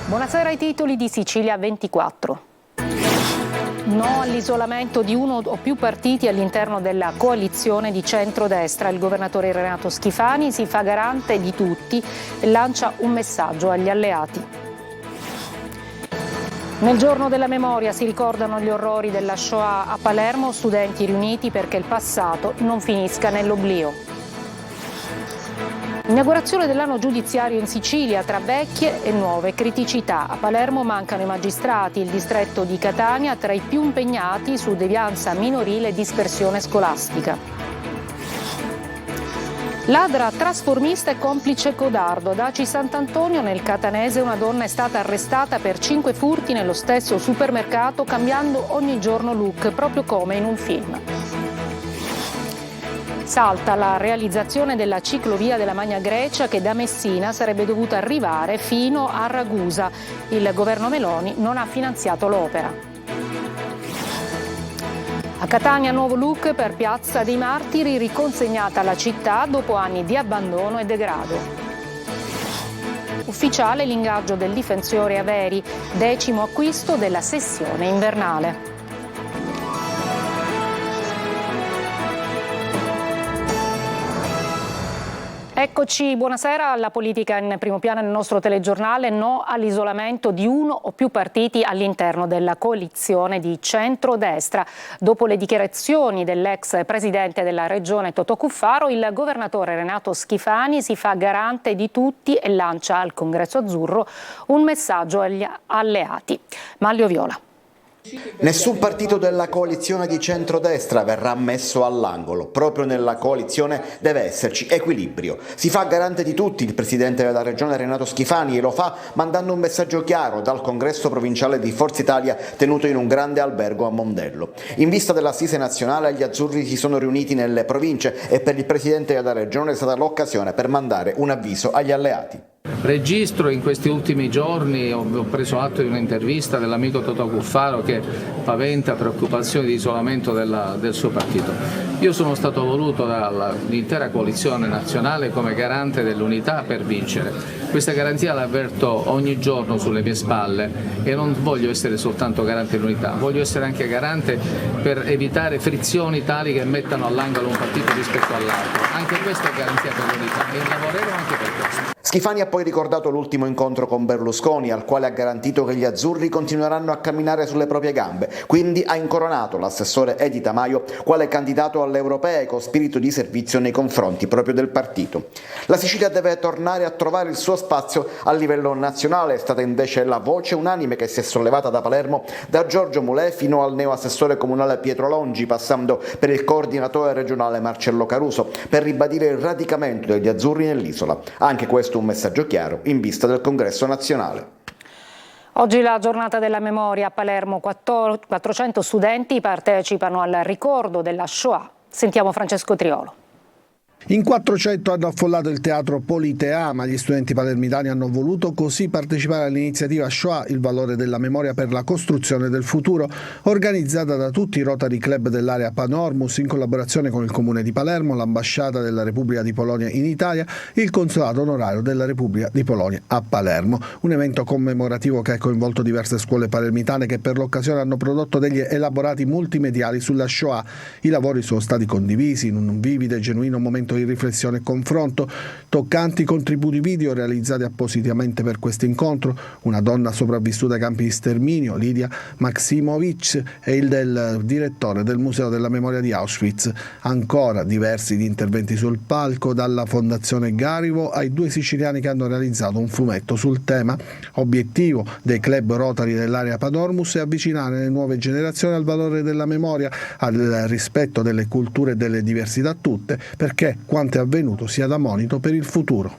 Buonasera ai titoli di Sicilia 24. No all'isolamento di uno o più partiti all'interno della coalizione di centrodestra. Il governatore Renato Schifani si fa garante di tutti e lancia un messaggio agli alleati. Nel giorno della memoria si ricordano gli orrori della Shoah a Palermo, studenti riuniti perché il passato non finisca nell'oblio. Inaugurazione dell'anno giudiziario in Sicilia tra vecchie e nuove criticità. A Palermo mancano i magistrati, il distretto di Catania tra i più impegnati su devianza minorile e dispersione scolastica. Ladra, trasformista e complice codardo. Da Aci Sant'Antonio nel Catanese una donna è stata arrestata per 5 furti nello stesso supermercato, cambiando ogni giorno look, proprio come in un film. Salta la realizzazione della ciclovia della Magna Grecia che da Messina sarebbe dovuta arrivare fino a Ragusa. Il governo Meloni non ha finanziato l'opera. A Catania nuovo look per Piazza dei Martiri, riconsegnata alla città dopo anni di abbandono e degrado. Ufficiale l'ingaggio del difensore Averi, 10° acquisto della sessione invernale. Eccoci, buonasera. La politica in primo piano nel nostro telegiornale. No all'isolamento di uno o più partiti all'interno della coalizione di centrodestra. Dopo le dichiarazioni dell'ex presidente della regione Totò Cuffaro, il governatore Renato Schifani si fa garante di tutti e lancia al Congresso Azzurro un messaggio agli alleati. Manlio Viola. Nessun partito della coalizione di centrodestra verrà messo all'angolo. Proprio nella coalizione deve esserci equilibrio. Si fa garante di tutti il presidente della regione Renato Schifani e lo fa mandando un messaggio chiaro dal congresso provinciale di Forza Italia tenuto in un grande albergo a Mondello. In vista dell'assise nazionale gli azzurri si sono riuniti nelle province e per il presidente della regione è stata l'occasione per mandare un avviso agli alleati. Registro in questi ultimi giorni, ho preso atto di un'intervista dell'amico Totò Cuffaro che paventa preoccupazioni di isolamento del suo partito. Io sono stato voluto dall'intera coalizione nazionale come garante dell'unità per vincere. Questa garanzia la avverto ogni giorno sulle mie spalle e non voglio essere soltanto garante dell'unità, voglio essere anche garante per evitare frizioni tali che mettano all'angolo un partito rispetto all'altro. Anche questa è garanzia per l'unità e lavorerò anche per questo. Schifani ha poi ricordato l'ultimo incontro con Berlusconi, al quale ha garantito che gli azzurri continueranno a camminare sulle proprie gambe, quindi ha incoronato l'assessore Edi Tamaio quale candidato alle europee con spirito di servizio nei confronti proprio del partito. La Sicilia deve tornare a trovare il suo spazio a livello nazionale, è stata invece la voce unanime che si è sollevata da Palermo, da Giorgio Mulè fino al neoassessore comunale Pietro Longi, passando per il coordinatore regionale Marcello Caruso, per ribadire il radicamento degli azzurri nell'isola. Anche questo un messaggio chiaro in vista del congresso nazionale. Oggi la giornata della memoria a Palermo, 400 studenti partecipano al ricordo della Shoah. Sentiamo Francesco Triolo. In 400 hanno affollato il teatro Politeama. Gli studenti palermitani hanno voluto così partecipare all'iniziativa Shoah, il valore della memoria per la costruzione del futuro, organizzata da tutti i Rotary Club dell'area Panormus in collaborazione con il Comune di Palermo, l'Ambasciata della Repubblica di Polonia in Italia, il Consolato Onorario della Repubblica di Polonia a Palermo. Un evento commemorativo che ha coinvolto diverse scuole palermitane che per l'occasione hanno prodotto degli elaborati multimediali sulla Shoah. I lavori sono stati condivisi in un vivido e genuino momento di riflessione e confronto, toccanti contributi video realizzati appositamente per questo incontro, una donna sopravvissuta ai campi di sterminio, Lidia Maksimovic, e il del direttore del Museo della Memoria di Auschwitz. Ancora diversi di interventi sul palco, dalla Fondazione Garivo ai 2 siciliani che hanno realizzato un fumetto sul tema. Obiettivo dei club Rotary dell'area Panormus è avvicinare le nuove generazioni al valore della memoria, al rispetto delle culture e delle diversità tutte, perché quanto è avvenuto sia da monito per il futuro.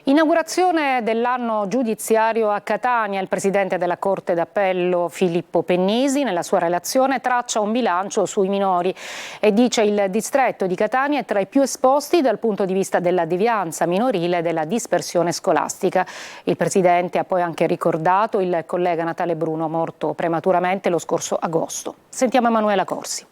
Inaugurazione dell'anno giudiziario a Catania. Il presidente della Corte d'Appello Filippo Pennisi nella sua relazione traccia un bilancio sui minori e dice il distretto di Catania è tra i più esposti dal punto di vista della devianza minorile e della dispersione scolastica. Il presidente ha poi anche ricordato il collega Natale Bruno morto prematuramente lo scorso agosto. Sentiamo Emanuela Corsi.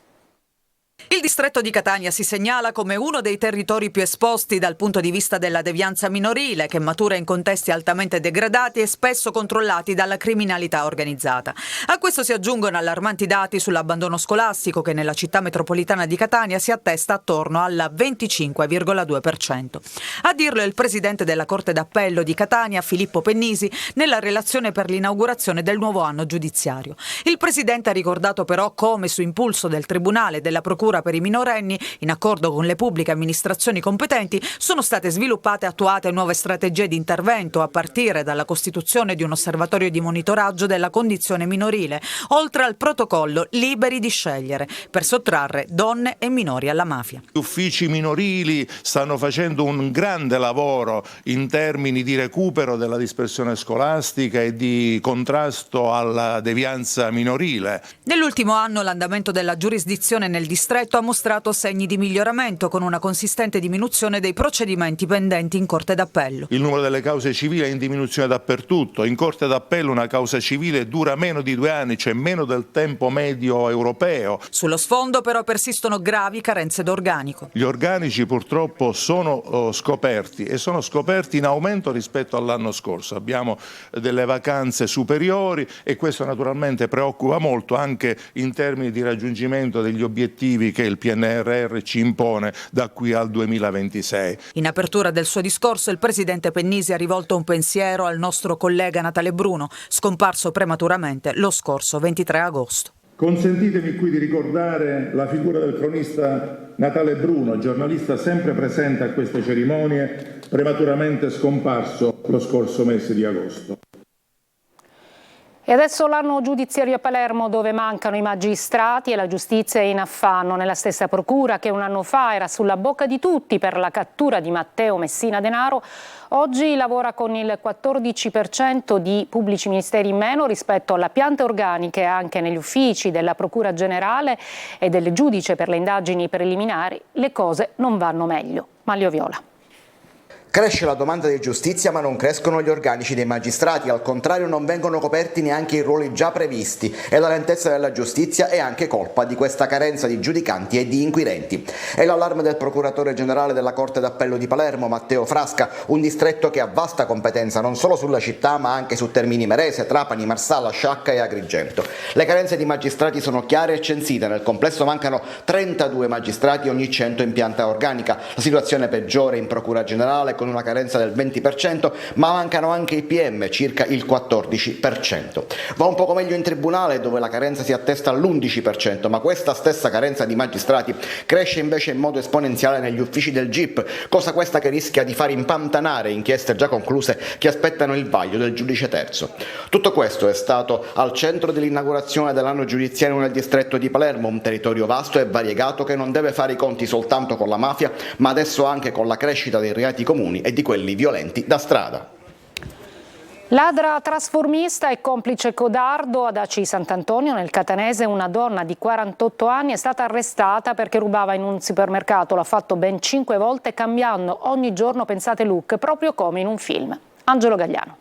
Il distretto di Catania si segnala come uno dei territori più esposti dal punto di vista della devianza minorile, che matura in contesti altamente degradati e spesso controllati dalla criminalità organizzata. A questo si aggiungono allarmanti dati sull'abbandono scolastico, che nella città metropolitana di Catania si attesta attorno al 25,2%. A dirlo è il presidente della Corte d'Appello di Catania, Filippo Pennisi, nella relazione per l'inaugurazione del nuovo anno giudiziario. Il presidente ha ricordato però come, su impulso del Tribunale e della Procura per i minorenni, in accordo con le pubbliche amministrazioni competenti, sono state sviluppate e attuate nuove strategie di intervento, a partire dalla costituzione di un osservatorio di monitoraggio della condizione minorile, oltre al protocollo Liberi di scegliere, per sottrarre donne e minori alla mafia. Gli uffici minorili stanno facendo un grande lavoro in termini di recupero della dispersione scolastica e di contrasto alla devianza minorile. Nell'ultimo anno l'andamento della giurisdizione nel distretto ha mostrato segni di miglioramento, con una consistente diminuzione dei procedimenti pendenti in Corte d'Appello. Il numero delle cause civili è in diminuzione dappertutto. In Corte d'Appello una causa civile dura meno di 2 anni, cioè meno del tempo medio europeo. Sullo sfondo però persistono gravi carenze d'organico. Gli organici purtroppo sono scoperti e sono scoperti in aumento rispetto all'anno scorso. Abbiamo delle vacanze superiori e questo naturalmente preoccupa molto anche in termini di raggiungimento degli obiettivi che il PNRR ci impone da qui al 2026. In apertura del suo discorso il presidente Pennisi ha rivolto un pensiero al nostro collega Natale Bruno, scomparso prematuramente lo scorso 23 agosto. Consentitemi qui di ricordare la figura del cronista Natale Bruno, giornalista sempre presente a queste cerimonie, prematuramente scomparso lo scorso mese di agosto. E adesso l'anno giudiziario a Palermo, dove mancano i magistrati e la giustizia è in affanno. Nella stessa procura che un anno fa era sulla bocca di tutti per la cattura di Matteo Messina Denaro, oggi lavora con il 14% di pubblici ministeri in meno rispetto alla pianta organiche anche negli uffici della Procura Generale e del giudice per le indagini preliminari. Le cose non vanno meglio. Manlio Viola. Cresce la domanda di giustizia ma non crescono gli organici dei magistrati, al contrario non vengono coperti neanche i ruoli già previsti e la lentezza della giustizia è anche colpa di questa carenza di giudicanti e di inquirenti. È l'allarme del procuratore generale della Corte d'Appello di Palermo, Matteo Frasca, un distretto che ha vasta competenza non solo sulla città ma anche su Termini Imerese, Trapani, Marsala, Sciacca e Agrigento. Le carenze di magistrati sono chiare e censite, nel complesso mancano 32 magistrati ogni 100 in pianta organica. La situazione peggiore in Procura Generale con una carenza del 20%, ma mancano anche i PM, circa il 14%. Va un poco meglio in tribunale, dove la carenza si attesta all'11%, ma questa stessa carenza di magistrati cresce invece in modo esponenziale negli uffici del GIP, cosa questa che rischia di far impantanare inchieste già concluse che aspettano il vaglio del giudice terzo. Tutto questo è stato al centro dell'inaugurazione dell'anno giudiziario nel distretto di Palermo, un territorio vasto e variegato che non deve fare i conti soltanto con la mafia, ma adesso anche con la crescita dei reati comuni e di quelli violenti da strada. Ladra trasformista e complice codardo ad Aci Sant'Antonio, nel Catanese, una donna di 48 anni è stata arrestata perché rubava in un supermercato. L'ha fatto ben 5 volte, cambiando ogni giorno, pensate, look, proprio come in un film. Angelo Gagliano.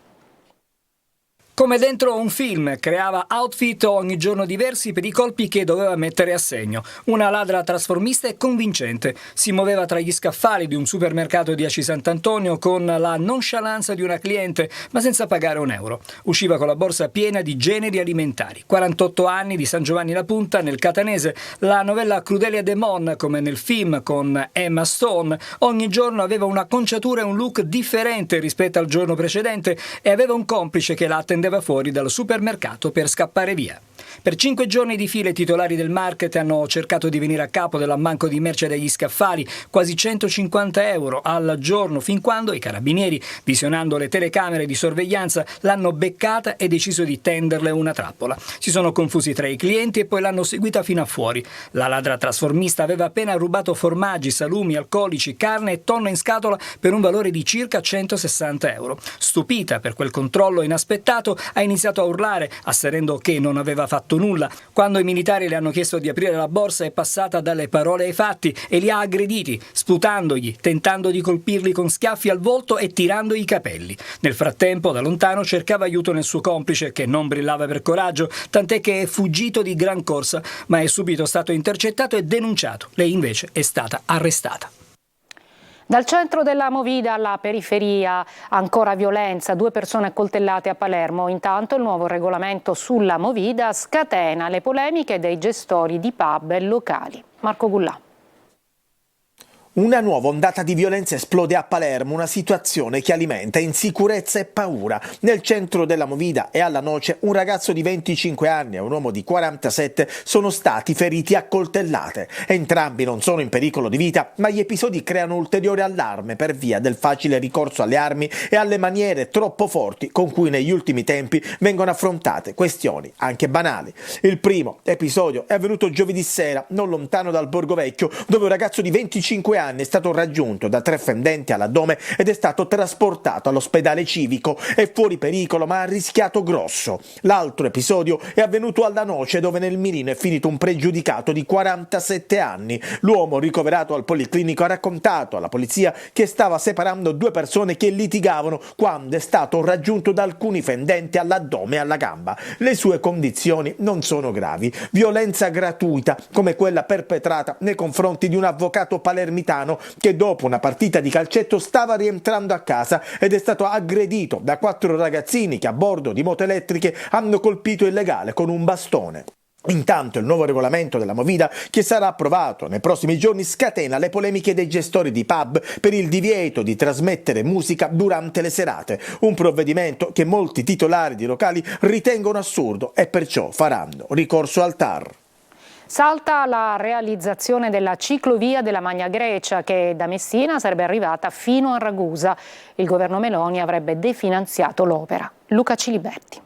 Come dentro un film, creava outfit ogni giorno diversi per i colpi che doveva mettere a segno. Una ladra trasformista e convincente. Si muoveva tra gli scaffali di un supermercato di Aci Sant'Antonio con la nonchalance di una cliente, ma senza pagare un euro. Usciva con la borsa piena di generi alimentari. 48 anni, di San Giovanni la Punta, nel Catanese. La novella Crudelia Demon, come nel film con Emma Stone, ogni giorno aveva un'acconciatura e un look differente rispetto al giorno precedente e aveva un complice che la attendeva fuori dal supermercato per scappare via. Per 5 giorni di fila i titolari del market hanno cercato di venire a capo dell'ammanco di merce degli scaffali, quasi 150 euro al giorno, fin quando i carabinieri, visionando le telecamere di sorveglianza, l'hanno beccata e deciso di tenderle una trappola. Si sono confusi tra i clienti e poi l'hanno seguita fino a fuori. La ladra trasformista aveva appena rubato formaggi, salumi, alcolici, carne e tonno in scatola per un valore di circa 160 euro. Stupita per quel controllo inaspettato, arrestato ha iniziato a urlare, asserendo che non aveva fatto nulla. Quando i militari le hanno chiesto di aprire la borsa è passata dalle parole ai fatti e li ha aggrediti, sputandogli, tentando di colpirli con schiaffi al volto e tirando i capelli. Nel frattempo, da lontano, cercava aiuto nel suo complice, che non brillava per coraggio, tant'è che è fuggito di gran corsa, ma è subito stato intercettato e denunciato. Lei invece è stata arrestata. Dal centro della Movida alla periferia, ancora violenza, 2 persone accoltellate a Palermo. Intanto il nuovo regolamento sulla Movida scatena le polemiche dei gestori di pub e locali. Marco Gullà. Una nuova ondata di violenza esplode a Palermo, una situazione che alimenta insicurezza e paura. Nel centro della Movida e alla Noce un ragazzo di 25 anni e un uomo di 47 sono stati feriti a coltellate. Entrambi non sono in pericolo di vita, ma gli episodi creano ulteriore allarme per via del facile ricorso alle armi e alle maniere troppo forti con cui negli ultimi tempi vengono affrontate questioni anche banali. Il primo episodio è avvenuto giovedì sera, non lontano dal Borgo Vecchio, dove un ragazzo di 25 anni è stato raggiunto da 3 fendenti all'addome ed è stato trasportato all'ospedale civico. È fuori pericolo ma ha rischiato grosso. L'altro episodio è avvenuto alla Noce, dove nel mirino è finito un pregiudicato di 47 anni. L'uomo ricoverato al policlinico ha raccontato alla polizia che stava separando 2 persone che litigavano quando è stato raggiunto da alcuni fendenti all'addome e alla gamba. Le sue condizioni non sono gravi. Violenza gratuita come quella perpetrata nei confronti di un avvocato palermitano che dopo una partita di calcetto stava rientrando a casa ed è stato aggredito da 4 ragazzini che a bordo di moto elettriche hanno colpito il legale con un bastone. Intanto il nuovo regolamento della Movida, che sarà approvato nei prossimi giorni, scatena le polemiche dei gestori di pub per il divieto di trasmettere musica durante le serate, un provvedimento che molti titolari di locali ritengono assurdo e perciò faranno ricorso al TAR. Salta la realizzazione della ciclovia della Magna Grecia, che da Messina sarebbe arrivata fino a Ragusa. Il governo Meloni avrebbe definanziato l'opera. Luca Ciliberti.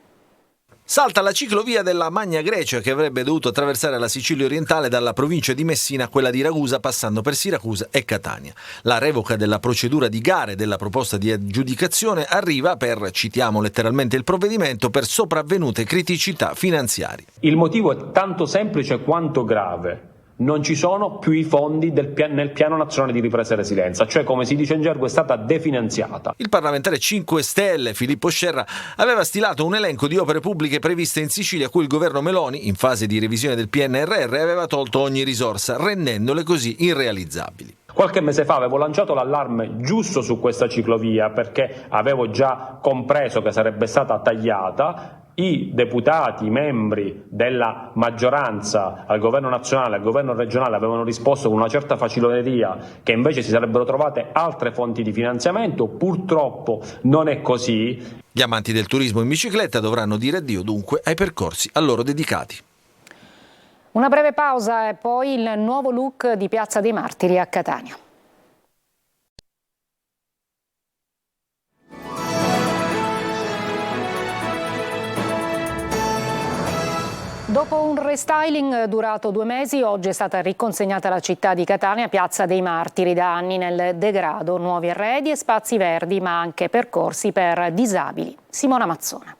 Salta la ciclovia della Magna Grecia, che avrebbe dovuto attraversare la Sicilia orientale dalla provincia di Messina a quella di Ragusa, passando per Siracusa e Catania. La revoca della procedura di gare della proposta di aggiudicazione arriva per, citiamo letteralmente il provvedimento, per sopravvenute criticità finanziarie. Il motivo è tanto semplice quanto grave. Non ci sono più i fondi nel piano nazionale di ripresa e resilienza, cioè, come si dice in gergo, è stata definanziata. Il parlamentare 5 Stelle Filippo Scerra aveva stilato un elenco di opere pubbliche previste in Sicilia a cui il governo Meloni, in fase di revisione del PNRR, aveva tolto ogni risorsa, rendendole così irrealizzabili. Qualche mese fa avevo lanciato l'allarme giusto su questa ciclovia, perché avevo già compreso che sarebbe stata tagliata. I deputati, i membri della maggioranza al governo nazionale e al governo regionale avevano risposto con una certa faciloneria che invece si sarebbero trovate altre fonti di finanziamento. Purtroppo non è così. Gli amanti del turismo in bicicletta dovranno dire addio dunque ai percorsi a loro dedicati. Una breve pausa e poi il nuovo look di Piazza dei Martiri a Catania. Dopo un restyling durato 2 mesi, oggi è stata riconsegnata alla città di Catania Piazza dei Martiri, da anni nel degrado, nuovi arredi e spazi verdi, ma anche percorsi per disabili. Simona Mazzona.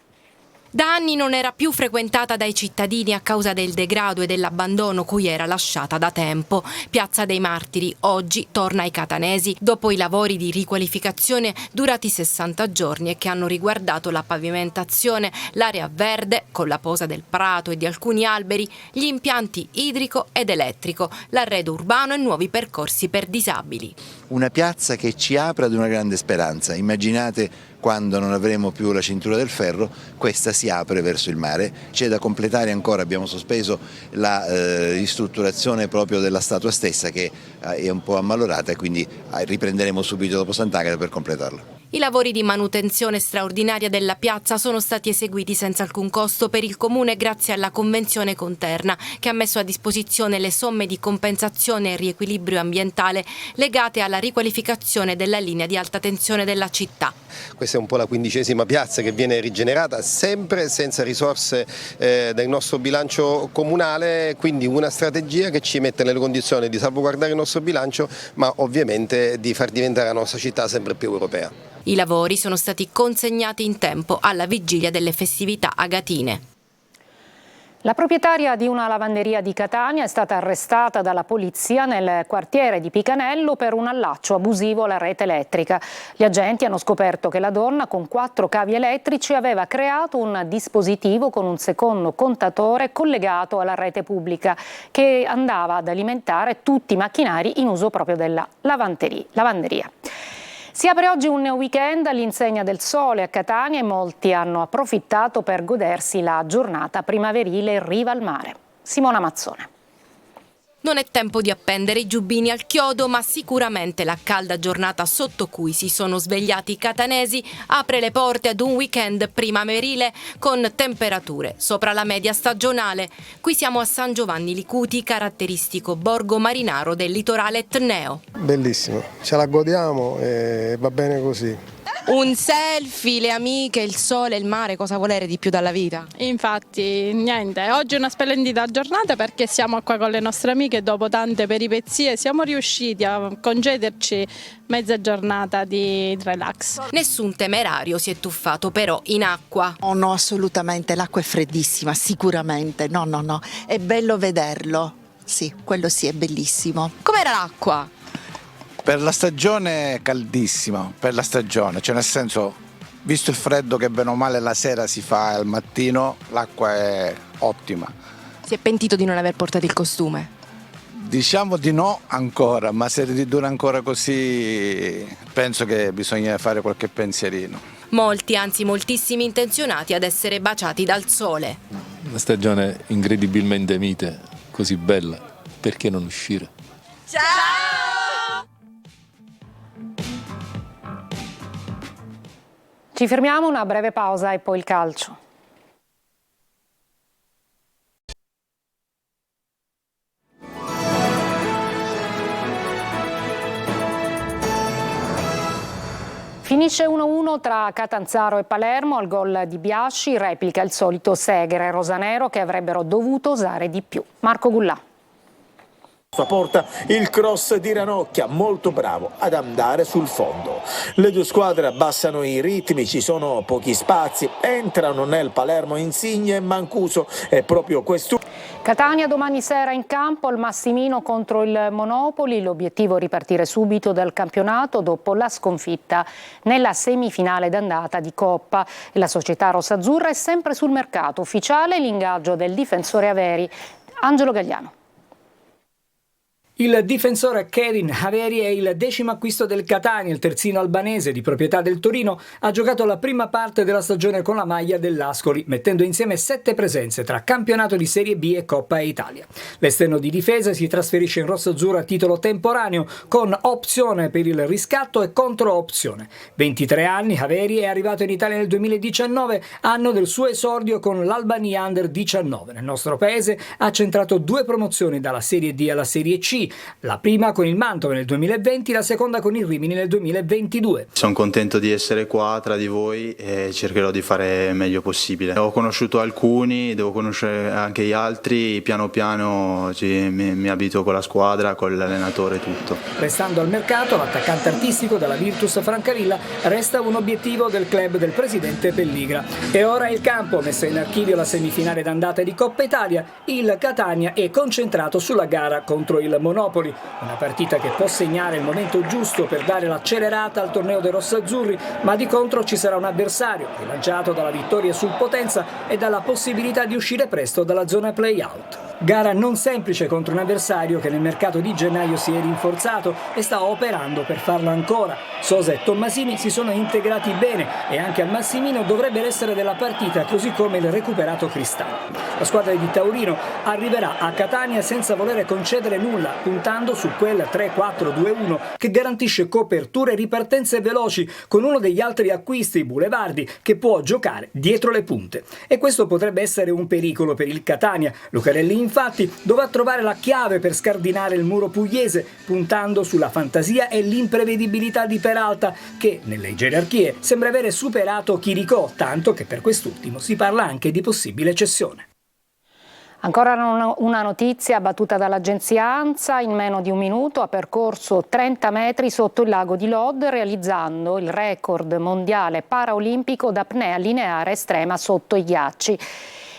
Da anni non era più frequentata dai cittadini a causa del degrado e dell'abbandono cui era lasciata da tempo. Piazza dei Martiri oggi torna ai catanesi dopo i lavori di riqualificazione durati 60 giorni e che hanno riguardato la pavimentazione, l'area verde con la posa del prato e di alcuni alberi, gli impianti idrico ed elettrico, l'arredo urbano e nuovi percorsi per disabili. Una piazza che ci apre ad una grande speranza. Immaginate quando non avremo più la cintura del ferro, questa si apre verso il mare. C'è da completare ancora, abbiamo sospeso la ristrutturazione proprio della statua stessa, che è un po' ammalorata, e quindi riprenderemo subito dopo Sant'Agata per completarla. I lavori di manutenzione straordinaria della piazza sono stati eseguiti senza alcun costo per il Comune grazie alla convenzione con Terna, che ha messo a disposizione le somme di compensazione e riequilibrio ambientale legate alla riqualificazione della linea di alta tensione della città. Questa è un po' la 15ª piazza che viene rigenerata, sempre senza risorse del nostro bilancio comunale, quindi una strategia che ci mette nelle condizioni di salvaguardare il nostro bilancio, ma ovviamente di far diventare la nostra città sempre più europea. I lavori sono stati consegnati in tempo alla vigilia delle festività agatine. La proprietaria di una lavanderia di Catania è stata arrestata dalla polizia nel quartiere di Picanello per un allaccio abusivo alla rete elettrica. Gli agenti hanno scoperto che la donna con 4 cavi elettrici aveva creato un dispositivo con un secondo contatore collegato alla rete pubblica che andava ad alimentare tutti i macchinari in uso proprio della lavanderia. Si apre oggi un weekend all'insegna del sole a Catania e molti hanno approfittato per godersi la giornata primaverile in riva al mare. Simona Mazzone. Non è tempo di appendere i giubbini al chiodo, ma sicuramente la calda giornata sotto cui si sono svegliati i catanesi apre le porte ad un weekend primaverile con temperature sopra la media stagionale. Qui siamo a San Giovanni Licuti, caratteristico borgo marinaro del litorale etneo. Bellissimo, ce la godiamo e va bene così. Un selfie, le amiche, il sole, il mare, cosa volere di più dalla vita? Infatti, niente, oggi è una splendida giornata perché siamo qua con le nostre amiche, dopo tante peripezie siamo riusciti a concederci mezza giornata di relax. Nessun temerario si è tuffato però in acqua. Oh no, assolutamente, l'acqua è freddissima, sicuramente, no, è bello vederlo, sì, quello sì, è bellissimo. Com'era l'acqua? Per la stagione caldissima, per la stagione, cioè nel senso, visto il freddo che bene o male la sera si fa al mattino, l'acqua è ottima. Si è pentito di non aver portato il costume? Diciamo di no ancora, ma se dura ancora così penso che bisogna fare qualche pensierino. Molti, anzi moltissimi intenzionati ad essere baciati dal sole. Una stagione incredibilmente mite, così bella, perché non uscire? Ciao! Ci fermiamo, una breve pausa e poi il calcio. Finisce 1-1 tra Catanzaro e Palermo, al gol di Biasci replica il solito Segre e Rosanero che avrebbero dovuto osare di più. Marco Gullà. Sua porta il cross di Ranocchia, molto bravo ad andare sul fondo. Le due squadre abbassano i ritmi, ci sono pochi spazi, entrano nel Palermo Insigne e Mancuso, è proprio questo. Catania domani sera in campo al Massimino contro il Monopoli, l'obiettivo è ripartire subito dal campionato dopo la sconfitta nella semifinale d'andata di Coppa. La società rossazzurra è sempre sul mercato, ufficiale l'ingaggio del difensore Averi. Angelo Gagliano. Il difensore Kevin Averi è il 10° acquisto del Catania, il terzino albanese di proprietà del Torino ha giocato la prima parte della stagione con la maglia dell'Ascoli, mettendo insieme 7 presenze tra campionato di Serie B e Coppa Italia. L'esterno di difesa si trasferisce in rosso-azzurro a titolo temporaneo con opzione per il riscatto e controopzione. 23 anni, Averi è arrivato in Italia nel 2019, anno del suo esordio con l'Albania Under 19. Nel nostro paese ha centrato 2 promozioni dalla Serie D alla Serie C, la prima con il Mantova nel 2020, la seconda con il Rimini nel 2022. Sono contento di essere qua tra di voi e cercherò di fare il meglio possibile. Ho conosciuto alcuni, devo conoscere anche gli altri, piano piano mi abituo con la squadra, con l'allenatore e tutto. Restando al mercato, l'attaccante artistico della Virtus Francavilla resta un obiettivo del club del presidente Pelligra. E ora il campo, messa in archivio la semifinale d'andata di Coppa Italia, il Catania è concentrato sulla gara contro il Monopoli, una partita che può segnare il momento giusto per dare l'accelerata al torneo dei rossazzurri, ma di contro ci sarà un avversario rilanciato dalla vittoria sul Potenza e dalla possibilità di uscire presto dalla zona play-out. Gara non semplice contro un avversario che nel mercato di gennaio si è rinforzato e sta operando per farlo ancora. Sosa e Tommasini si sono integrati bene e anche al Massimino dovrebbe essere della partita, così come il recuperato Cristante. La squadra di Taurino arriverà a Catania senza volere concedere nulla, puntando su quel 3-4-2-1 che garantisce coperture e ripartenze veloci con uno degli altri acquisti, Bulevardi, che può giocare dietro le punte. E questo potrebbe essere un pericolo per il Catania. Lucarelli infatti dovrà trovare la chiave per scardinare il muro pugliese, puntando sulla fantasia e l'imprevedibilità di Peralta, che nelle gerarchie sembra avere superato Chiricò, tanto che per quest'ultimo si parla anche di possibile cessione. Ancora una notizia battuta dall'agenzia ANSA: in meno di un minuto ha percorso 30 metri sotto il lago di Lod, realizzando il record mondiale paraolimpico d'apnea lineare estrema sotto i ghiacci.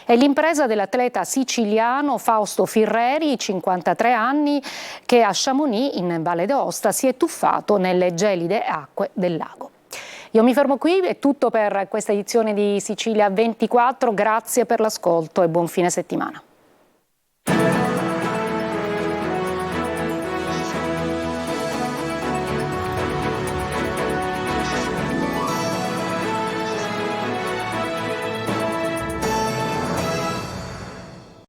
È l'impresa dell'atleta siciliano Fausto Firreri, 53 anni, che a Chamonix, in Valle d'Aosta, si è tuffato nelle gelide acque del lago. Io mi fermo qui, è tutto per questa edizione di Sicilia 24, grazie per l'ascolto e buon fine settimana.